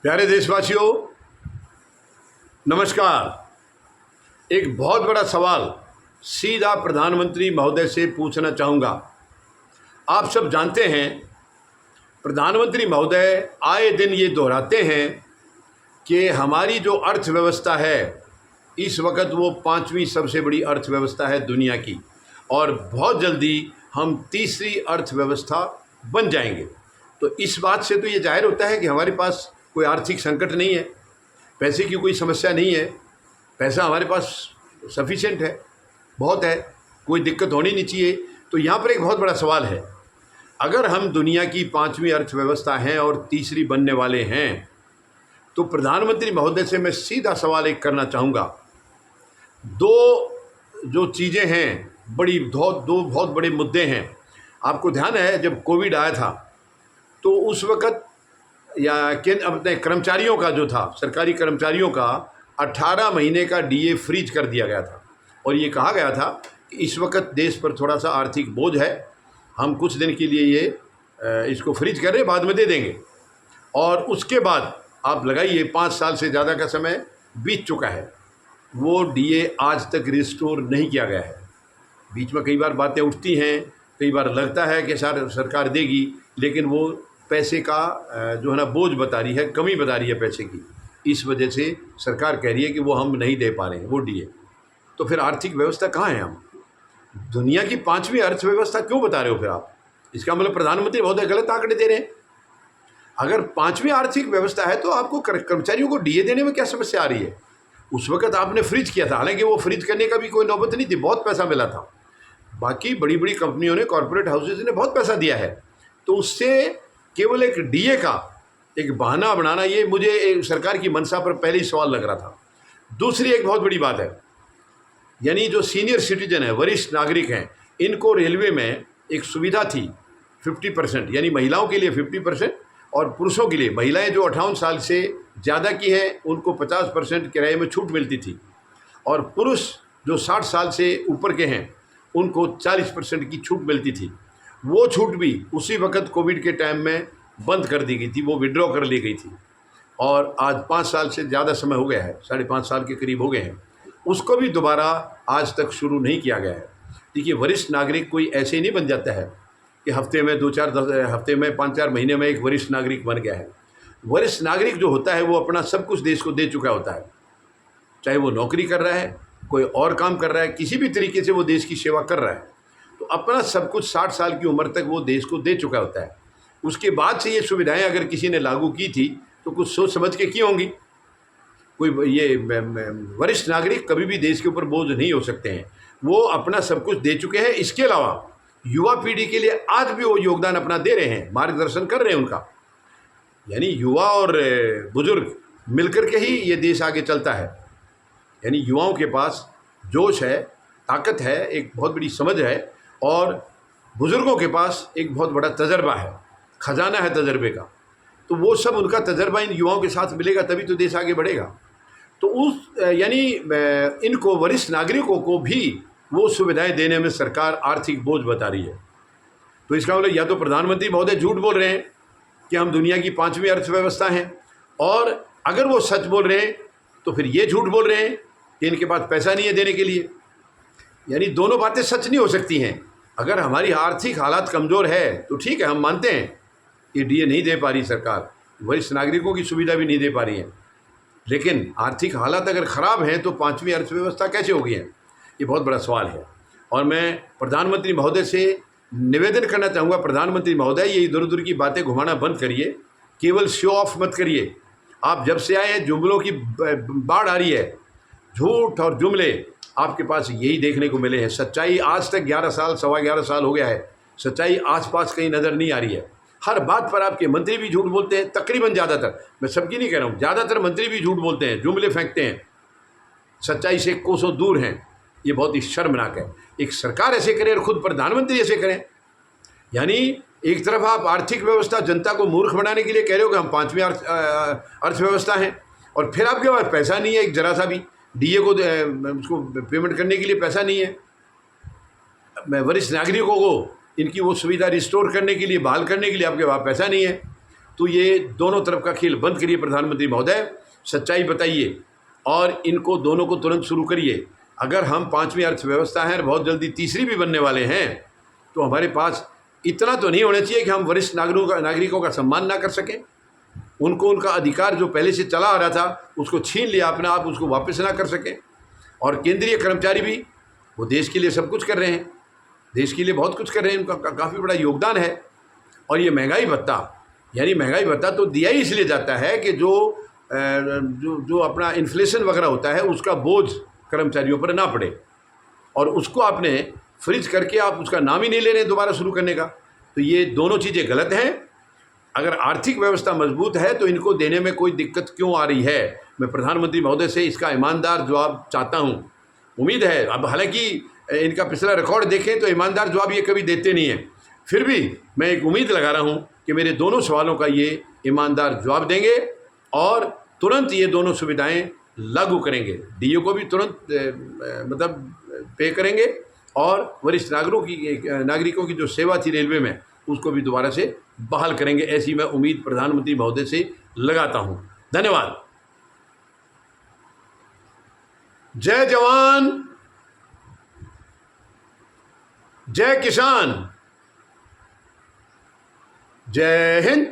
प्यारे देशवासियों, नमस्कार। एक बहुत बड़ा सवाल सीधा प्रधानमंत्री महोदय से पूछना चाहूँगा। आप सब जानते हैं, प्रधानमंत्री महोदय आए दिन ये दोहराते हैं कि हमारी जो अर्थव्यवस्था है इस वक्त वो 5वीं सबसे बड़ी अर्थव्यवस्था है दुनिया की, और बहुत जल्दी हम तीसरी अर्थव्यवस्था बन जाएंगे। तो इस बात से तो ये जाहिर होता है कि हमारे पास कोई आर्थिक संकट नहीं है, पैसे की कोई समस्या नहीं है, पैसा हमारे पास सफिशिएंट है, बहुत है, कोई दिक्कत होनी नहीं चाहिए। तो यहाँ पर एक बहुत बड़ा सवाल है, अगर हम दुनिया की 5वीं अर्थव्यवस्था हैं और तीसरी बनने वाले हैं, तो प्रधानमंत्री महोदय से मैं सीधा सवाल एक करना चाहूँगा। दो जो चीज़ें हैं, दो बहुत बड़े मुद्दे हैं। आपको ध्यान है, जब कोविड आया था तो उस वक़्त अपने कर्मचारियों का जो था, सरकारी कर्मचारियों का 18 महीने का डीए फ्रीज कर दिया गया था, और ये कहा गया था कि इस वक्त देश पर थोड़ा सा आर्थिक बोझ है, हम कुछ दिन के लिए ये इसको फ्रीज कर रहे हैं, बाद में दे देंगे। और उसके बाद आप लगाइए 5 साल से ज़्यादा का समय बीत चुका है, वो डीए आज तक रिस्टोर नहीं किया गया है। बीच में कई बार बातें उठती हैं, कई बार लगता है कि सरकार देगी, लेकिन वो पैसे का जो है ना बोझ बता रही है, कमी बता रही है पैसे की। इस वजह से सरकार कह रही है कि वो हम नहीं दे पा रहे हैं वो डीए। तो फिर आर्थिक व्यवस्था कहाँ है? हम दुनिया की 5वीं अर्थव्यवस्था क्यों बता रहे हो फिर आप? इसका मतलब प्रधानमंत्री महोदय गलत आंकड़े दे रहे हैं। अगर 5वीं आर्थिक व्यवस्था है तो आपको कर्मचारियों को डीए देने में क्या समस्या आ रही है? उस वक्त आपने फ्रीज किया था, हालांकि वो फ्रीज करने का भी कोई नौबत नहीं थी, बहुत पैसा मिला था। बाकी बड़ी बड़ी कंपनियों ने, कॉरपोरेट हाउसेज ने बहुत पैसा दिया है। तो उससे केवल एक डीए का एक बहाना बनाना, ये मुझे एक सरकार की मंशा पर पहले ही सवाल लग रहा था। दूसरी एक बहुत बड़ी बात है, यानी जो सीनियर सिटीजन है, वरिष्ठ नागरिक हैं, इनको रेलवे में एक सुविधा थी 50%, यानी महिलाओं के लिए 50% और पुरुषों के लिए, महिलाएं जो 58 साल से ज़्यादा की हैं उनको 50% किराए में छूट मिलती थी, और पुरुष जो 60 साल से ऊपर के हैं उनको 40% की छूट मिलती थी। वो छूट भी उसी वक्त कोविड के टाइम में बंद कर दी गई थी, वो विड्रॉ कर ली गई थी, और आज 5 साल से ज़्यादा समय हो गया है, 5.5 साल के करीब हो गए हैं, उसको भी दोबारा आज तक शुरू नहीं किया गया है। देखिए, वरिष्ठ नागरिक कोई ऐसे ही नहीं बन जाता है कि हफ्ते में 5-4 महीने में एक वरिष्ठ नागरिक बन गया है। वरिष्ठ नागरिक जो होता है वो अपना सब कुछ देश को दे चुका होता है, चाहे वो नौकरी कर रहा है, कोई और काम कर रहा है, किसी भी तरीके से वो देश की सेवा कर रहा है, तो अपना सब कुछ 60 साल की उम्र तक वो देश को दे चुका होता है। उसके बाद से ये सुविधाएं अगर किसी ने लागू की थी तो कुछ सोच समझ के की होंगी। कोई ये वरिष्ठ नागरिक कभी भी देश के ऊपर बोझ नहीं हो सकते हैं, वो अपना सब कुछ दे चुके हैं। इसके अलावा युवा पीढ़ी के लिए आज भी वो योगदान अपना दे रहे हैं, मार्गदर्शन कर रहे हैं उनका। यानी युवा और बुजुर्ग मिलकर के ही ये देश आगे चलता है। यानी युवाओं के पास जोश है, ताकत है, एक बहुत बड़ी समझ है, और बुज़ुर्गों के पास एक बहुत बड़ा तजर्बा है, खजाना है तजर्बे का। तो वो सब उनका तजर्बा इन युवाओं के साथ मिलेगा, तभी तो देश आगे बढ़ेगा। तो यानी इनको वरिष्ठ नागरिकों को भी वो सुविधाएं देने में सरकार आर्थिक बोझ बता रही है। तो इसका मतलब या तो प्रधानमंत्री महोदय झूठ बोल रहे हैं कि हम दुनिया की 5वीं अर्थव्यवस्था हैं, और अगर वो सच बोल रहे हैं तो फिर ये झूठ बोल रहे हैं कि इनके पास पैसा नहीं है देने के लिए। यानी दोनों बातें सच नहीं हो सकती हैं। अगर हमारी आर्थिक हालात कमज़ोर है तो ठीक है, हम मानते हैं कि डीए नहीं दे पा रही सरकार, वरिष्ठ नागरिकों की सुविधा भी नहीं दे पा रही है, लेकिन आर्थिक हालात अगर ख़राब हैं तो 5वीं अर्थव्यवस्था कैसे होगी है? ये बहुत बड़ा सवाल है। और मैं प्रधानमंत्री महोदय से निवेदन करना चाहूँगा, प्रधानमंत्री महोदय, ये इधर उधर की बातें घुमाना बंद करिए, केवल शो ऑफ मत करिए। आप जब से आए हैं जुमलों की बाढ़ आ रही है, झूठ और जुमले आपके पास यही देखने को मिले हैं। सच्चाई आज तक 11 साल, 11.25 साल हो गया है, सच्चाई आसपास कहीं नज़र नहीं आ रही है। हर बात पर आपके मंत्री भी झूठ बोलते हैं, तकरीबन ज़्यादातर, मैं सबकी नहीं कह रहा हूँ, ज़्यादातर मंत्री भी झूठ बोलते हैं, जुमले फेंकते हैं, सच्चाई से कोसों दूर हैं। ये बहुत ही शर्मनाक है, एक सरकार ऐसे करे और खुद प्रधानमंत्री ऐसे करें। यानी एक तरफ आप आर्थिक व्यवस्था, जनता को मूर्ख बनाने के लिए कह रहे हो कि हम 5वीं अर्थव्यवस्था हैं, और फिर आपके पास पैसा नहीं है, एक जरा सा भी डीए को उसको पेमेंट करने के लिए पैसा नहीं है। वरिष्ठ नागरिकों को इनकी वो सुविधा रिस्टोर करने के लिए, बहाल करने के लिए आपके पास पैसा नहीं है। तो ये दोनों तरफ का खेल बंद करिए प्रधानमंत्री महोदय, सच्चाई बताइए और इनको दोनों को तुरंत शुरू करिए। अगर हम 5वीं अर्थव्यवस्था हैं और बहुत जल्दी तीसरी भी बनने वाले हैं, तो हमारे पास इतना तो नहीं होना चाहिए कि हम वरिष्ठ नागरिकों का सम्मान ना कर सकें। उनको उनका अधिकार जो पहले से चला आ रहा था उसको छीन लिया अपने आप, उसको वापस ना कर सकें। और केंद्रीय कर्मचारी भी, वो देश के लिए सब कुछ कर रहे हैं, देश के लिए बहुत कुछ कर रहे हैं, उनका काफ़ी बड़ा योगदान है। और ये महंगाई भत्ता, यानी महंगाई भत्ता तो दिया ही इसलिए जाता है कि जो अपना इन्फ्लेशन वगैरह होता है उसका बोझ कर्मचारियों पर ना पड़े, और उसको आपने फ्रीज करके आप उसका नाम ही नहीं ले रहे दोबारा शुरू करने का। तो ये दोनों चीज़ें गलत हैं। अगर आर्थिक व्यवस्था मजबूत है तो इनको देने में कोई दिक्कत क्यों आ रही है? मैं प्रधानमंत्री महोदय से इसका ईमानदार जवाब चाहता हूँ। उम्मीद है, अब हालांकि इनका पिछला रिकॉर्ड देखें तो ईमानदार जवाब ये कभी देते नहीं हैं, फिर भी मैं एक उम्मीद लगा रहा हूँ कि मेरे दोनों सवालों का ये ईमानदार जवाब देंगे और तुरंत ये दोनों सुविधाएं लागू करेंगे। डीओ को भी तुरंत मतलब पे करेंगे, और वरिष्ठ नागरिकों की जो सेवा थी रेलवे में उसको भी दोबारा से बहाल करेंगे। ऐसी मैं उम्मीद प्रधानमंत्री महोदय से लगाता हूं। धन्यवाद। जय जवान, जय किसान, जय हिंद।